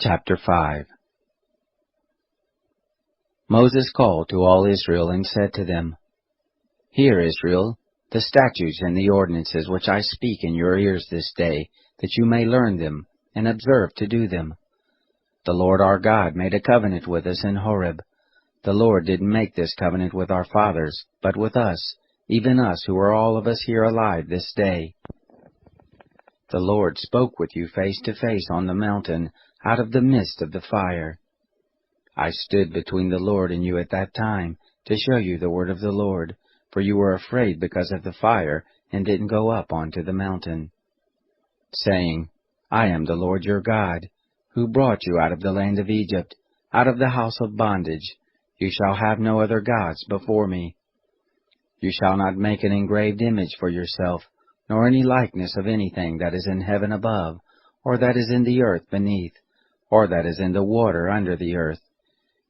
Chapter 5. Moses called to all Israel and said to them, Hear, Israel, the statutes and the ordinances which I speak in your ears this day, that you may learn them, and observe to do them. The Lord our God made a covenant with us in Horeb. The Lord didn't make this covenant with our fathers, but with us, even us who are all of us here alive this day. The Lord spoke with you face to face on the mountain, out of the midst of the fire. I stood between the Lord and you at that time, to show you the word of the Lord, for you were afraid because of the fire, and didn't go up onto the mountain, saying, I am the Lord your God, who brought you out of the land of Egypt, out of the house of bondage. You shall have no other gods before me. You shall not make an engraved image for yourself, nor any likeness of anything that is in heaven above, or that is in the earth beneath, or that is in the water under the earth.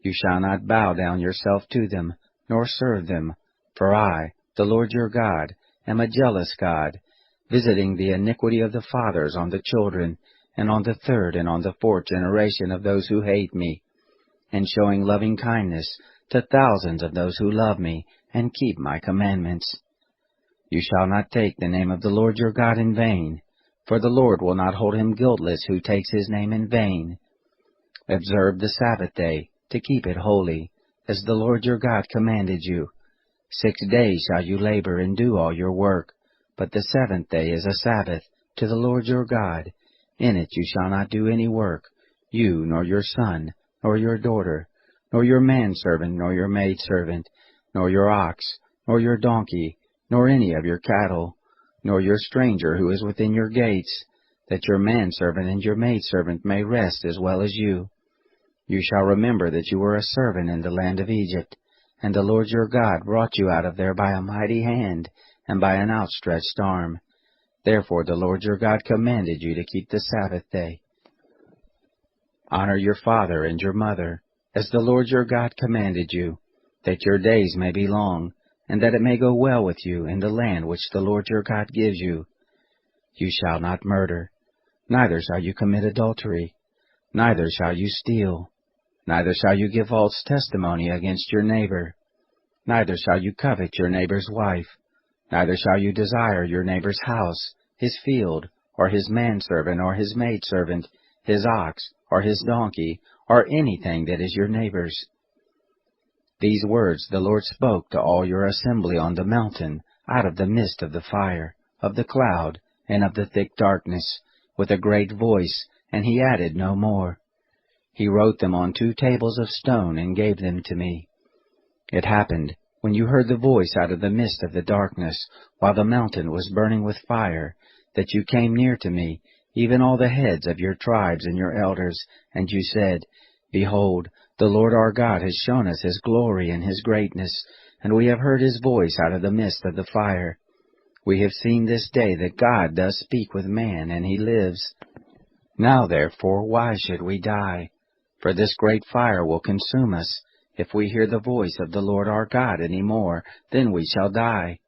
You shall not bow down yourself to them, nor serve them, for I, the Lord your God, am a jealous God, visiting the iniquity of the fathers on the children, and on the third and on the fourth generation of those who hate me, and showing loving kindness to thousands of those who love me and keep my commandments. You shall not take the name of the Lord your God in vain, for the Lord will not hold him guiltless who takes his name in vain. Observe the Sabbath day, to keep it holy, as the Lord your God commanded you. 6 days shall you labor and do all your work, but the seventh day is a Sabbath to the Lord your God. In it you shall not do any work, you, nor your son, nor your daughter, nor your manservant, nor your maidservant, nor your ox, nor your donkey, nor any of your cattle, nor your stranger who is within your gates, that your manservant and your maidservant may rest as well as you. You shall remember that you were a servant in the land of Egypt, and the Lord your God brought you out of there by a mighty hand, and by an outstretched arm. Therefore the Lord your God commanded you to keep the Sabbath day. Honor your father and your mother, as the Lord your God commanded you, that your days may be long, and that it may go well with you in the land which the Lord your God gives you. You shall not murder, neither shall you commit adultery, neither shall you steal, neither shall you give false testimony against your neighbor, neither shall you covet your neighbor's wife, neither shall you desire your neighbor's house, his field, or his manservant, or his maidservant, his ox, or his donkey, or anything that is your neighbor's. These words the Lord spoke to all your assembly on the mountain, out of the midst of the fire, of the cloud, and of the thick darkness, with a great voice, and he added no more. He wrote them on 2 tables of stone and gave them to me. It happened, when you heard the voice out of the midst of the darkness, while the mountain was burning with fire, that you came near to me, even all the heads of your tribes and your elders, and you said, Behold, the Lord our God has shown us his glory and his greatness, and we have heard his voice out of the midst of the fire. We have seen this day that God does speak with man, and he lives. Now therefore, why should we die? For this great fire will consume us. If we hear the voice of the Lord our God any more, then we shall die.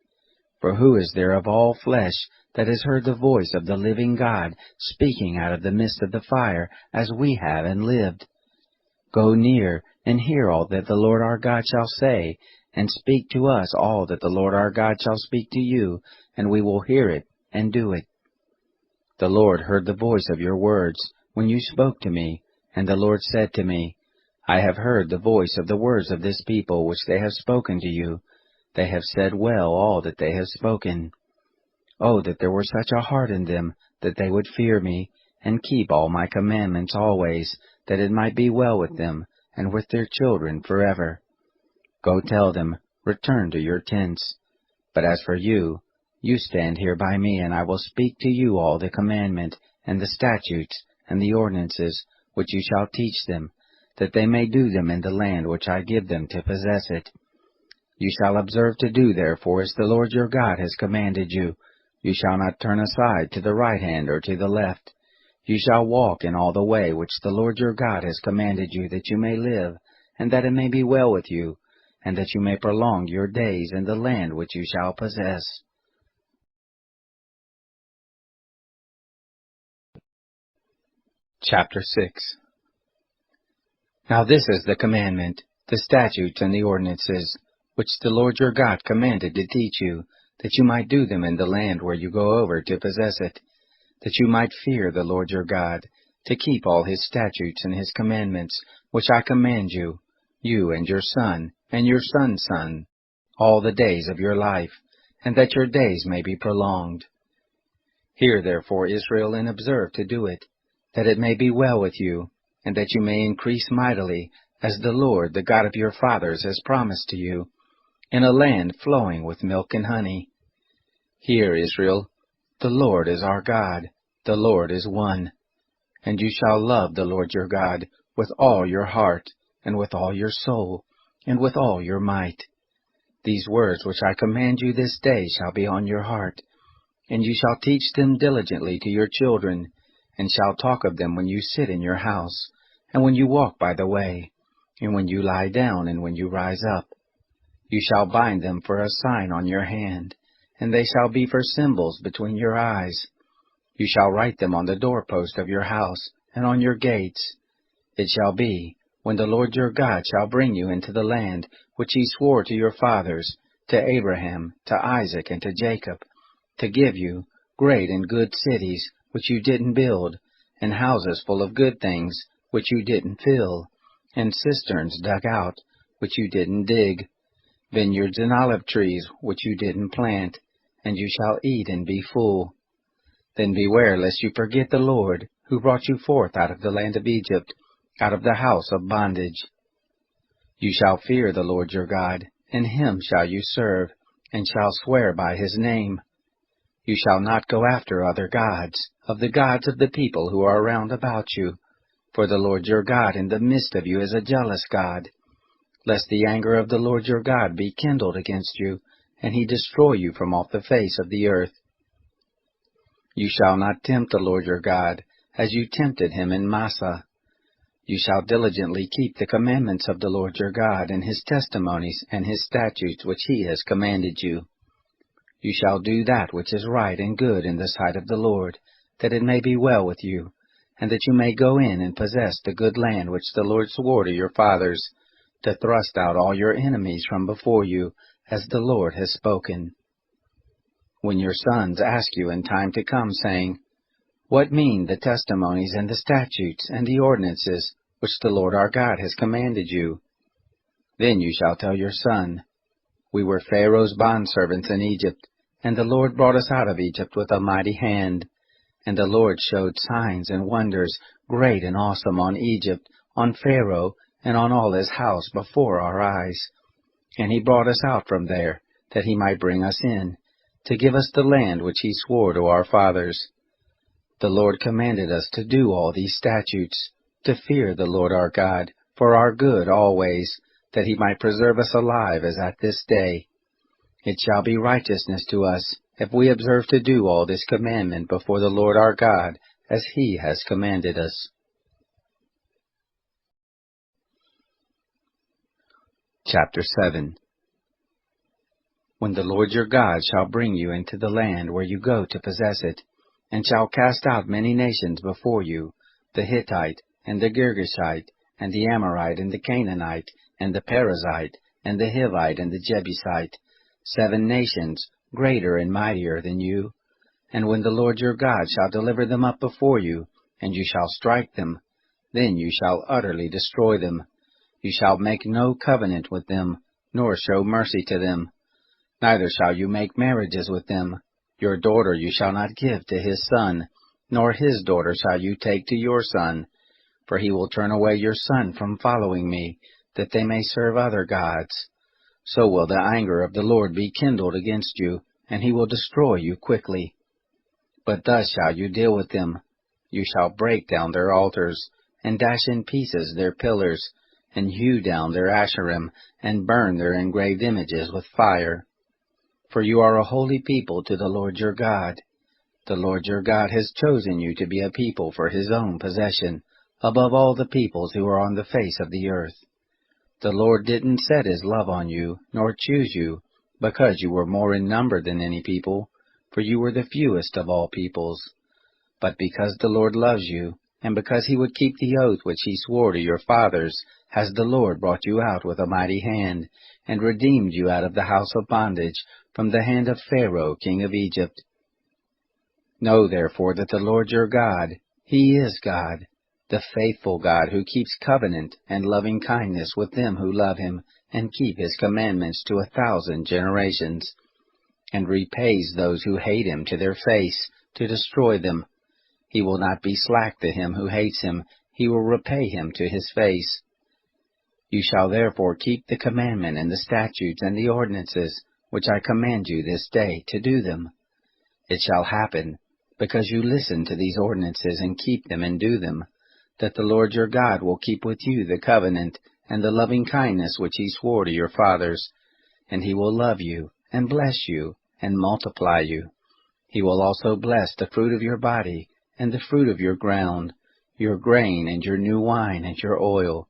For who is there of all flesh that has heard the voice of the living God speaking out of the midst of the fire, as we have and lived? Go near, and hear all that the Lord our God shall say, and speak to us all that the Lord our God shall speak to you, and we will hear it, and do it. The Lord heard the voice of your words, when you spoke to me, and the Lord said to me, I have heard the voice of the words of this people which they have spoken to you. They have said well all that they have spoken. Oh, that there were such a heart in them, that they would fear me, and keep all my commandments always, that it might be well with them, and with their children forever. Go tell them, return to your tents. But as for you, you stand here by me, and I will speak to you all the commandment, and the statutes, and the ordinances, which you shall teach them, that they may do them in the land which I give them to possess it. You shall observe to do therefore as the Lord your God has commanded you. You shall not turn aside to the right hand or to the left. You shall walk in all the way which the Lord your God has commanded you, that you may live, and that it may be well with you, and that you may prolong your days in the land which you shall possess. Chapter 6. Now this is the commandment, the statutes and the ordinances, which the Lord your God commanded to teach you, that you might do them in the land where you go over to possess it, that you might fear the Lord your God, to keep all his statutes and his commandments, which I command you, you and your son, and your son's son, all the days of your life, and that your days may be prolonged. Hear therefore, Israel, and observe to do it, that it may be well with you, and that you may increase mightily, as the Lord, the God of your fathers, has promised to you, in a land flowing with milk and honey. Hear, Israel, the Lord is our God, the Lord is one. And you shall love the Lord your God with all your heart, and with all your soul, and with all your might. These words which I command you this day shall be on your heart, and you shall teach them diligently to your children, and shall talk of them when you sit in your house, and when you walk by the way, and when you lie down, and when you rise up. You shall bind them for a sign on your hand, and they shall be for symbols between your eyes. You shall write them on the doorpost of your house, and on your gates. It shall be, when the Lord your God shall bring you into the land which he swore to your fathers, to Abraham, to Isaac, and to Jacob, to give you great and good cities which you didn't build, and houses full of good things which you didn't fill, and cisterns dug out which you didn't dig, vineyards and olive trees which you didn't plant, and you shall eat and be full. Then beware lest you forget the Lord, who brought you forth out of the land of Egypt, out of the house of bondage. You shall fear the Lord your God, and him shall you serve, and shall swear by his name. You shall not go after other gods, of the gods of the people who are round about you, for the Lord your God in the midst of you is a jealous God, lest the anger of the Lord your God be kindled against you, and he destroy you from off the face of the earth. You shall not tempt the Lord your God, as you tempted him in Massah. You shall diligently keep the commandments of the Lord your God, and his testimonies, and his statutes which he has commanded you. You shall do that which is right and good in the sight of the Lord, that it may be well with you, and that you may go in and possess the good land which the Lord swore to your fathers, to thrust out all your enemies from before you, as the Lord has spoken. When your sons ask you in time to come, saying, What mean the testimonies and the statutes and the ordinances which the Lord our God has commanded you? Then you shall tell your son, We were Pharaoh's bondservants in Egypt, and the Lord brought us out of Egypt with a mighty hand. And the Lord showed signs and wonders, great and awesome, on Egypt, on Pharaoh, and on all his house before our eyes. And he brought us out from there, that he might bring us in, to give us the land which he swore to our fathers. The Lord commanded us to do all these statutes, to fear the Lord our God, for our good always, that he might preserve us alive as at this day. It shall be righteousness to us, if we observe to do all this commandment before the Lord our God, as he has commanded us. Chapter 7. When the Lord your God shall bring you into the land where you go to possess it, and shall cast out many nations before you, the Hittite, and the Girgashite, and the Amorite, and the Canaanite, and the Perizzite, and the Hivite, and the Jebusite, 7 nations, greater and mightier than you. And when the Lord your God shall deliver them up before you, and you shall strike them, then you shall utterly destroy them. You shall make no covenant with them, nor show mercy to them. Neither shall you make marriages with them. Your daughter you shall not give to his son, nor his daughter shall you take to your son, for he will turn away your son from following me, that they may serve other gods. So will the anger of the Lord be kindled against you, and he will destroy you quickly. But thus shall you deal with them. You shall break down their altars, and dash in pieces their pillars, and hew down their asherim, and burn their engraved images with fire. For you are a holy people to the Lord your God. The Lord your God has chosen you to be a people for his own possession, above all the peoples who are on the face of the earth. The Lord didn't set his love on you, nor choose you, because you were more in number than any people, for you were the fewest of all peoples. But because the Lord loves you, and because he would keep the oath which he swore to your fathers, has the Lord brought you out with a mighty hand, and redeemed you out of the house of bondage, from the hand of Pharaoh king of Egypt. Know therefore that the Lord your God, he is God, the faithful God, who keeps covenant and loving kindness with them who love him, and keep his commandments to 1,000 generations, and repays those who hate him to their face, to destroy them. He will not be slack to him who hates him, he will repay him to his face. You shall therefore keep the commandment and the statutes and the ordinances, which I command you this day, to do them. It shall happen, because you listen to these ordinances and keep them and do them, that the Lord your God will keep with you the covenant and the loving kindness which he swore to your fathers, and he will love you, and bless you, and multiply you. He will also bless the fruit of your body, and the fruit of your ground, your grain, and your new wine, and your oil,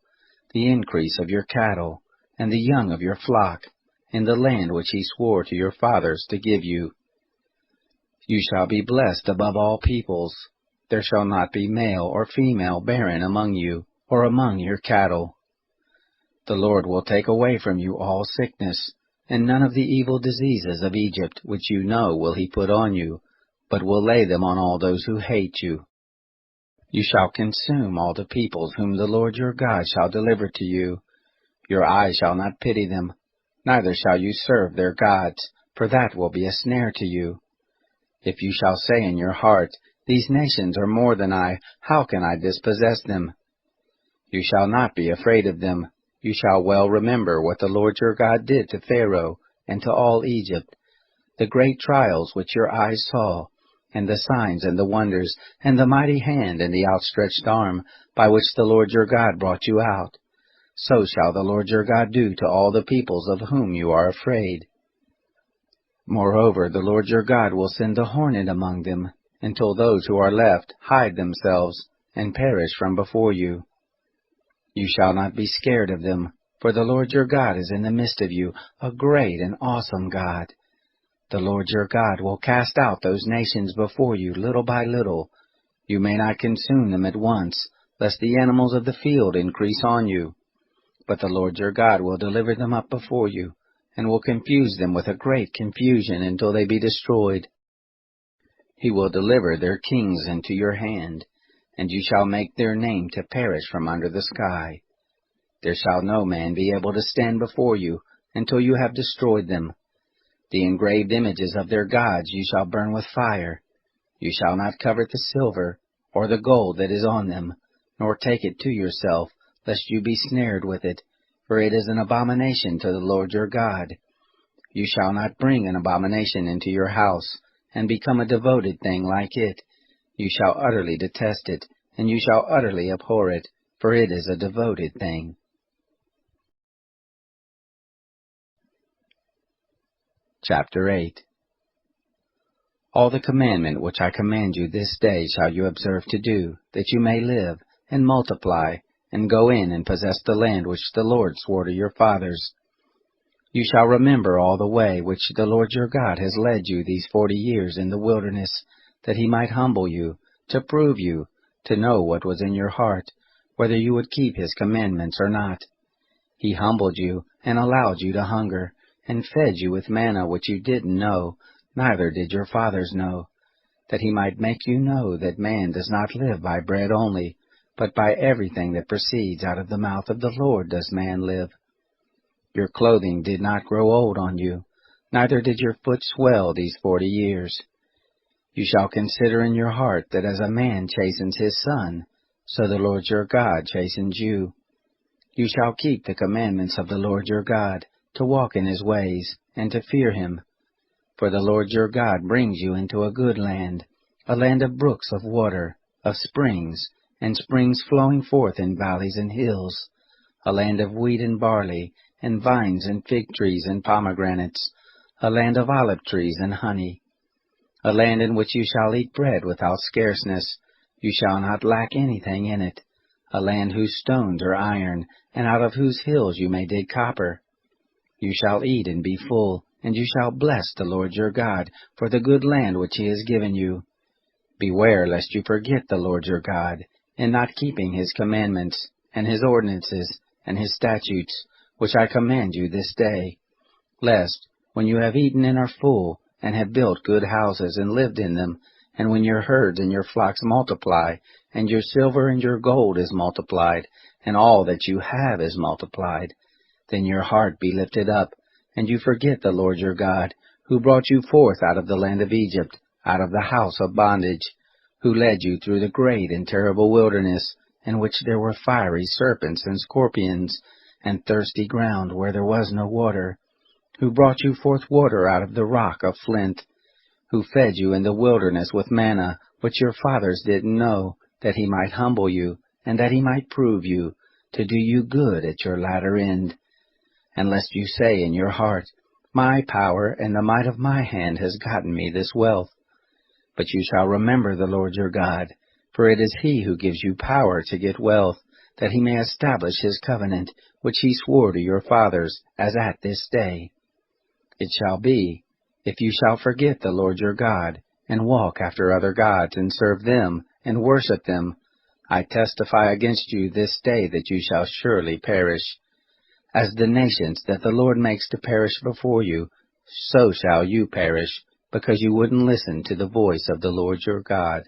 the increase of your cattle, and the young of your flock, in the land which he swore to your fathers to give you. You shall be blessed above all peoples. There shall not be male or female barren among you, or among your cattle. The Lord will take away from you all sickness, and none of the evil diseases of Egypt which you know will he put on you, but will lay them on all those who hate you. You shall consume all the peoples whom the Lord your God shall deliver to you. Your eye shall not pity them, neither shall you serve their gods, for that will be a snare to you. If you shall say in your heart, These nations are more than I, how can I dispossess them? You shall not be afraid of them. You shall well remember what the Lord your God did to Pharaoh and to all Egypt, the great trials which your eyes saw, and the signs and the wonders, and the mighty hand and the outstretched arm, by which the Lord your God brought you out. So shall the Lord your God do to all the peoples of whom you are afraid. Moreover, the Lord your God will send a hornet among them, until those who are left hide themselves, and perish from before you. You shall not be scared of them, for the Lord your God is in the midst of you, a great and awesome God. The Lord your God will cast out those nations before you little by little. You may not consume them at once, lest the animals of the field increase on you. But the Lord your God will deliver them up before you, and will confuse them with a great confusion until they be destroyed. He will deliver their kings into your hand, and you shall make their name to perish from under the sky. There shall no man be able to stand before you until you have destroyed them. The engraved images of their gods you shall burn with fire. You shall not covet the silver, or the gold that is on them, nor take it to yourself, lest you be snared with it, for it is an abomination to the Lord your God. You shall not bring an abomination into your house, and become a devoted thing like it. You shall utterly detest it, and you shall utterly abhor it, for it is a devoted thing. Chapter 8. All the commandment which I command you this day shall you observe to do, that you may live, and multiply, and go in and possess the land which the Lord swore to your fathers. You shall remember all the way which the Lord your God has led you these 40 years in the wilderness, that he might humble you, to prove you, to know what was in your heart, whether you would keep his commandments or not. He humbled you, and allowed you to hunger, and fed you with manna which you didn't know, neither did your fathers know, that he might make you know that man does not live by bread only, but by everything that proceeds out of the mouth of the Lord does man live. Your clothing did not grow old on you, neither did your foot swell these 40 years. You shall consider in your heart that as a man chastens his son, so the Lord your God chastens you. You shall keep the commandments of the Lord your God, to walk in his ways, and to fear him. For the Lord your God brings you into a good land, a land of brooks of water, of springs, and springs flowing forth in valleys and hills, a land of wheat and barley, and vines and fig trees and pomegranates, a land of olive trees and honey, a land in which you shall eat bread without scarceness, you shall not lack anything in it, a land whose stones are iron, and out of whose hills you may dig copper. You shall eat and be full, and you shall bless the Lord your God for the good land which he has given you. Beware lest you forget the Lord your God, in not keeping his commandments, and his ordinances, and his statutes, which I command you this day, lest, when you have eaten and are full, and have built good houses and lived in them, and when your herds and your flocks multiply, and your silver and your gold is multiplied, and all that you have is multiplied, then your heart be lifted up, and you forget the Lord your God, who brought you forth out of the land of Egypt, out of the house of bondage, who led you through the great and terrible wilderness, in which there were fiery serpents and scorpions, and thirsty ground where there was no water, who brought you forth water out of the rock of flint, who fed you in the wilderness with manna, which your fathers didn't know, that he might humble you, and that he might prove you, to do you good at your latter end. And lest you say in your heart, My power and the might of my hand has gotten me this wealth. But you shall remember the Lord your God, for it is he who gives you power to get wealth, that he may establish his covenant, which he swore to your fathers, as at this day. It shall be, if you shall forget the Lord your God, and walk after other gods, and serve them, and worship them, I testify against you this day that you shall surely perish. As the nations that the Lord makes to perish before you, so shall you perish, because you wouldn't listen to the voice of the Lord your God.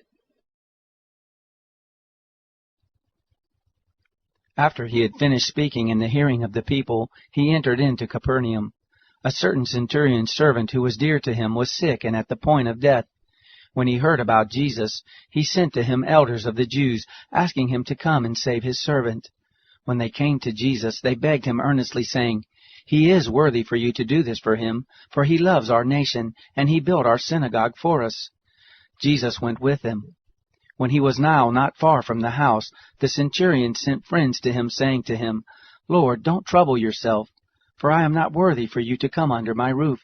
After he had finished speaking in the hearing of the people, he entered into Capernaum. A certain centurion's servant who was dear to him was sick and at the point of death. When he heard about Jesus, he sent to him elders of the Jews, asking him to come and save his servant. When they came to Jesus, they begged him earnestly, saying, He is worthy for you to do this for him, for he loves our nation, and he built our synagogue for us. Jesus went with them. When he was now not far from the house, the centurion sent friends to him, saying to him, Lord, don't trouble yourself, for I am not worthy for you to come under my roof.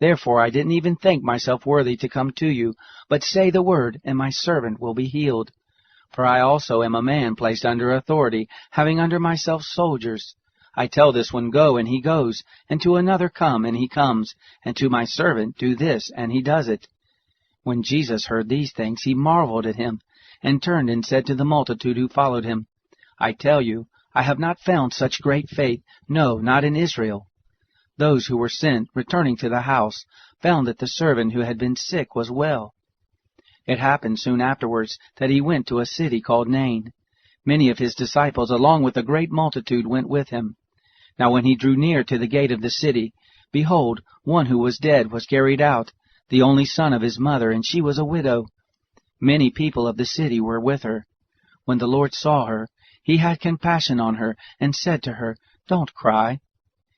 Therefore I didn't even think myself worthy to come to you, but say the word, and my servant will be healed. For I also am a man placed under authority, having under myself soldiers. I tell this one, Go, and he goes, and to another, Come, and he comes, and to my servant, Do this, and he does it. When Jesus heard these things, he marveled at him, and turned and said to the multitude who followed him, I tell you, I have not found such great faith, no, not in Israel. Those who were sent, returning to the house, found that the servant who had been sick was well. It happened soon afterwards that he went to a city called Nain. Many of his disciples, along with a great multitude, went with him. Now when he drew near to the gate of the city, behold, one who was dead was carried out, the only son of his mother, and she was a widow. Many people of the city were with her. When the Lord saw her, he had compassion on her, and said to her, Don't cry.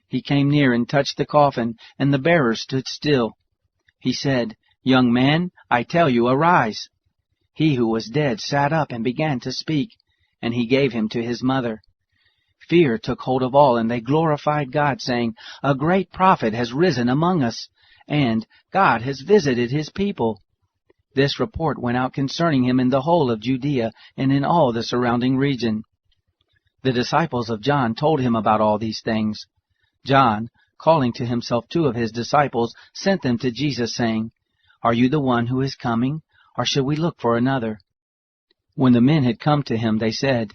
He came near and touched the coffin, and the bearer stood still. He said, Young man, I tell you, arise. He who was dead sat up and began to speak, and he gave him to his mother. Fear took hold of all, and they glorified God, saying, A great prophet has risen among us, and God has visited his people. This report went out concerning him in the whole of Judea and in all the surrounding region. The disciples of John told him about all these things. John, calling to himself 2 of his disciples, sent them to Jesus, saying, Are you the one who is coming, or should we look for another? When the men had come to him, they said,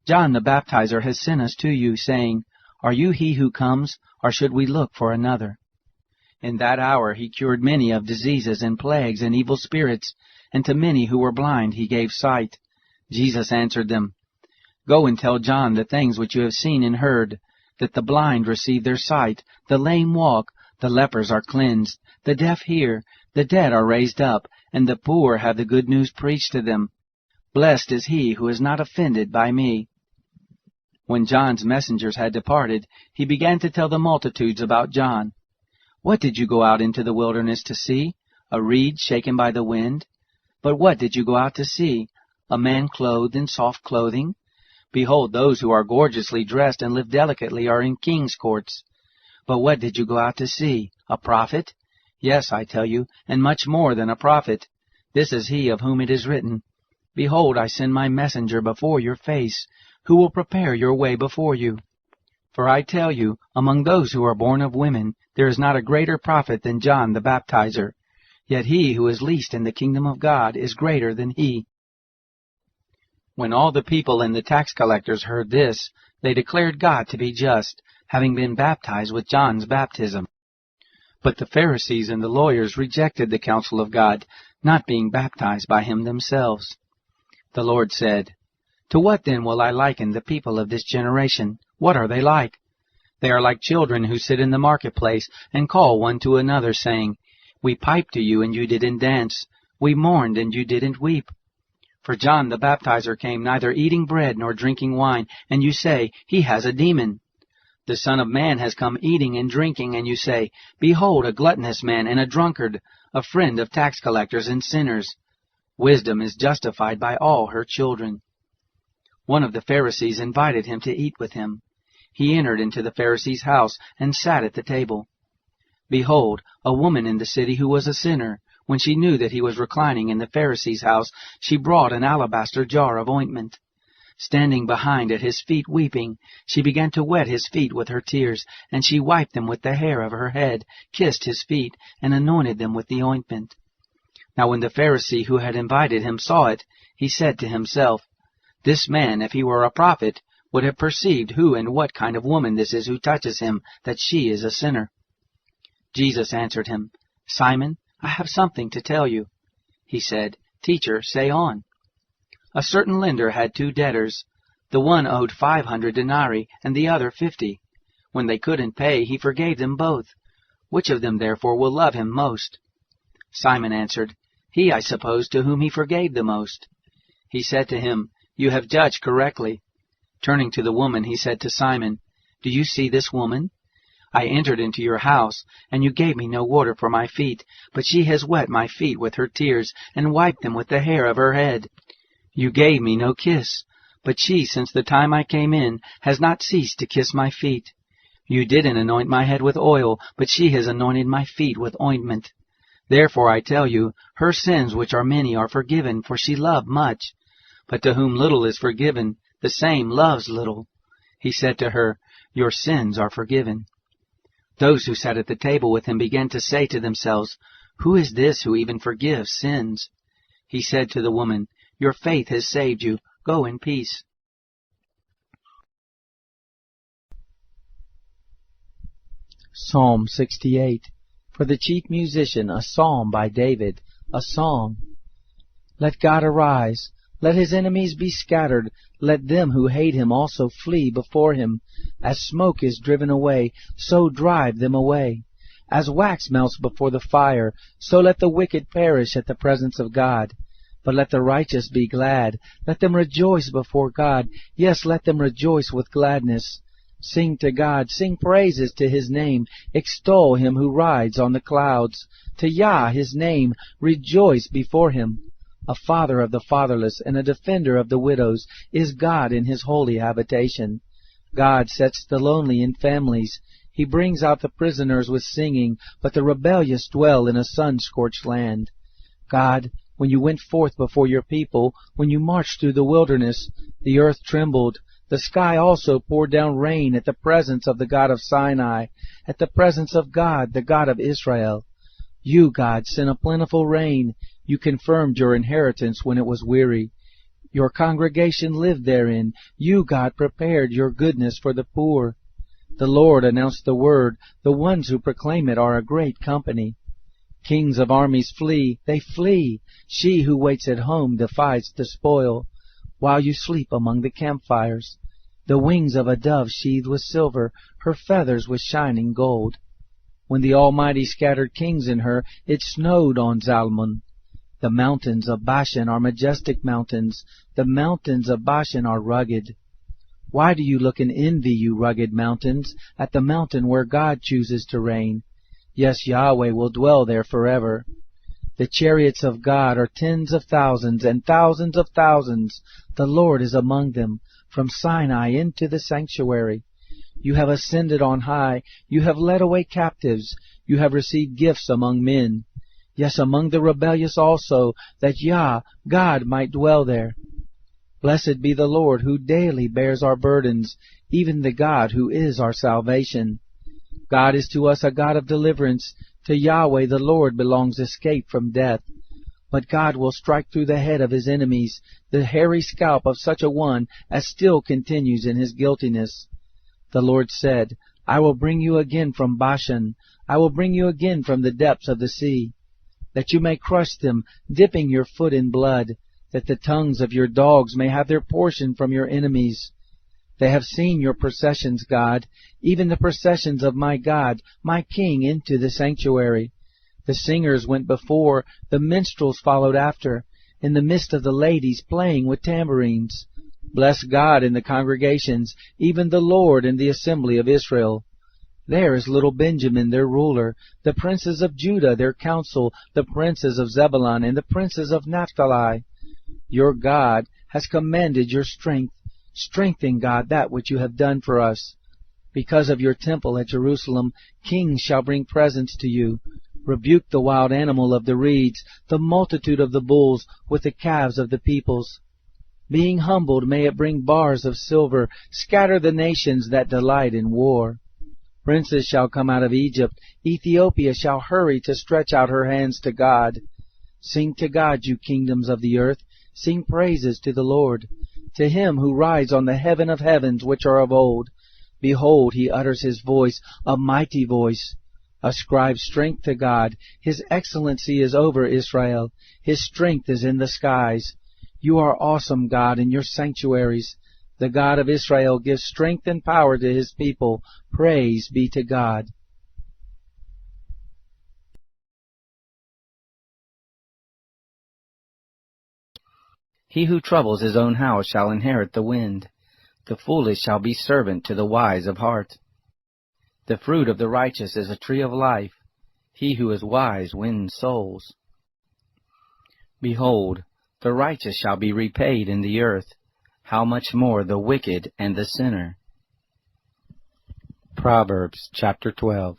John the Baptizer has sent us to you, saying, Are you he who comes, or should we look for another? In that hour he cured many of diseases and plagues and evil spirits, and to many who were blind he gave sight. Jesus answered them, Go and tell John the things which you have seen and heard, that the blind receive their sight, the lame walk, the lepers are cleansed, the deaf hear, the dead are raised up, and the poor have the good news preached to them. Blessed is he who is not offended by me. When John's messengers had departed, he began to tell the multitudes about John. What did you go out into the wilderness to see? A reed shaken by the wind? But what did you go out to see? A man clothed in soft clothing? Behold, those who are gorgeously dressed and live delicately are in king's courts. But what did you go out to see? A prophet? Yes, I tell you, and much more than a prophet. This is he of whom it is written, Behold, I send my messenger before your face, who will prepare your way before you. For I tell you, among those who are born of women, there is not a greater prophet than John the Baptizer. Yet he who is least in the kingdom of God is greater than he. When all the people and the tax collectors heard this, they declared God to be just, having been baptized with John's baptism. But the Pharisees and the lawyers rejected the counsel of God, not being baptized by him themselves. The Lord said, "To what then will I liken the people of this generation? What are they like? They are like children who sit in the marketplace and call one to another, saying, 'We piped to you, and you didn't dance. We mourned, and you didn't weep.' For John the Baptizer came neither eating bread nor drinking wine, and you say, 'He has a demon.' The Son of Man has come eating and drinking, and you say, 'Behold, a gluttonous man and a drunkard, a friend of tax collectors and sinners.' Wisdom is justified by all her children." One of the Pharisees invited him to eat with him. He entered into the Pharisee's house and sat at the table. Behold, a woman in the city who was a sinner, when she knew that he was reclining in the Pharisee's house, she brought an alabaster jar of ointment. Standing behind at his feet weeping, she began to wet his feet with her tears, and she wiped them with the hair of her head, kissed his feet, and anointed them with the ointment. Now when the Pharisee who had invited him saw it, he said to himself, "This man, if he were a prophet, would have perceived who and what kind of woman this is who touches him, that she is a sinner." Jesus answered him, "Simon, I have something to tell you." He said, "Teacher, say on." A certain lender had 2 debtors. The one owed 500 denarii, and the other 50. When they couldn't pay, he forgave them both. Which of them therefore will love him most? Simon answered, "He, I suppose, to whom he forgave the most." He said to him, "You have judged correctly." Turning to the woman, he said to Simon, "Do you see this woman? I entered into your house, and you gave me no water for my feet, but she has wet my feet with her tears, and wiped them with the hair of her head. You gave me no kiss, but she, since the time I came in, has not ceased to kiss my feet. You didn't anoint my head with oil, but she has anointed my feet with ointment. Therefore I tell you, her sins, which are many, are forgiven, for she loved much. But to whom little is forgiven, the same loves little." He said to her, "Your sins are forgiven." Those who sat at the table with him began to say to themselves, "Who is this who even forgives sins?" He said to the woman, "Your faith has saved you. Go in peace." Psalm 68. For the chief musician, a psalm by David, a song. Let God arise. Let his enemies be scattered. Let them who hate him also flee before him. As smoke is driven away, so drive them away. As wax melts before the fire, so let the wicked perish at the presence of God. But let the righteous be glad. Let them rejoice before God. Yes, let them rejoice with gladness. Sing to God, sing praises to his name. Extol him who rides on the clouds. To Yah, his name, rejoice before him. A father of the fatherless and a defender of the widows is God in his holy habitation. God sets the lonely in families. He brings out the prisoners with singing, but the rebellious dwell in a sun-scorched land. God, when you went forth before your people, when you marched through the wilderness, the earth trembled. The sky also poured down rain at the presence of the God of Sinai, at the presence of God, the God of Israel. You, God, sent a plentiful rain. You confirmed your inheritance when it was weary. Your congregation lived therein. You, God, prepared your goodness for the poor. The Lord announced the word. The ones who proclaim it are a great company. Kings of armies flee. They flee. She who waits at home defies the spoil, while you sleep among the campfires. The wings of a dove sheathed with silver, her feathers with shining gold. When the Almighty scattered kings in her, it snowed on Zalmon. The mountains of Bashan are majestic mountains. The mountains of Bashan are rugged. Why do you look in envy, you rugged mountains, at the mountain where God chooses to reign? Yes, Yahweh will dwell there forever. The chariots of God are tens of thousands and thousands of thousands. The Lord is among them, from Sinai into the sanctuary. You have ascended on high. You have led away captives. You have received gifts among men. Yes, among the rebellious also, that Yah, God, might dwell there. Blessed be the Lord, who daily bears our burdens, even the God who is our salvation. God is to us a God of deliverance. To Yahweh the Lord belongs escape from death. But God will strike through the head of his enemies, the hairy scalp of such a one as still continues in his guiltiness. The Lord said, I will bring you again from Bashan, I will bring you again from the depths of the sea, that you may crush them, dipping your foot in blood, that the tongues of your dogs may have their portion from your enemies. They have seen your processions, God, even the processions of my God, my King, into the sanctuary. The singers went before, the minstrels followed after, in the midst of the ladies playing with tambourines. Bless God in the congregations, even the Lord in the assembly of Israel. There is little Benjamin their ruler, the princes of Judah their council, the princes of Zebulun and the princes of Naphtali. Your God has commanded your strength. Strengthen, God, that which you have done for us. Because of your temple at Jerusalem, kings shall bring presents to you. Rebuke the wild animal of the reeds, the multitude of the bulls, with the calves of the peoples. Being humbled, may it bring bars of silver. Scatter the nations that delight in war. Princes shall come out of Egypt. Ethiopia shall hurry to stretch out her hands to God. Sing to God, you kingdoms of the earth. Sing praises to the Lord. To him who rides on the heaven of heavens, which are of old. Behold, he utters his voice, a mighty voice. Ascribe strength to God. His excellency is over Israel. His strength is in the skies. You are awesome, God, in your sanctuaries. The God of Israel gives strength and power to his people. Praise be to God. He who troubles his own house shall inherit the wind. The foolish shall be servant to the wise of heart. The fruit of the righteous is a tree of life. He who is wise wins souls. Behold, the righteous shall be repaid in the earth. How much more the wicked and the sinner? Proverbs chapter 12.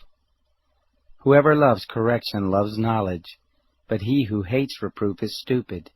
Whoever loves correction loves knowledge, but he who hates reproof is stupid.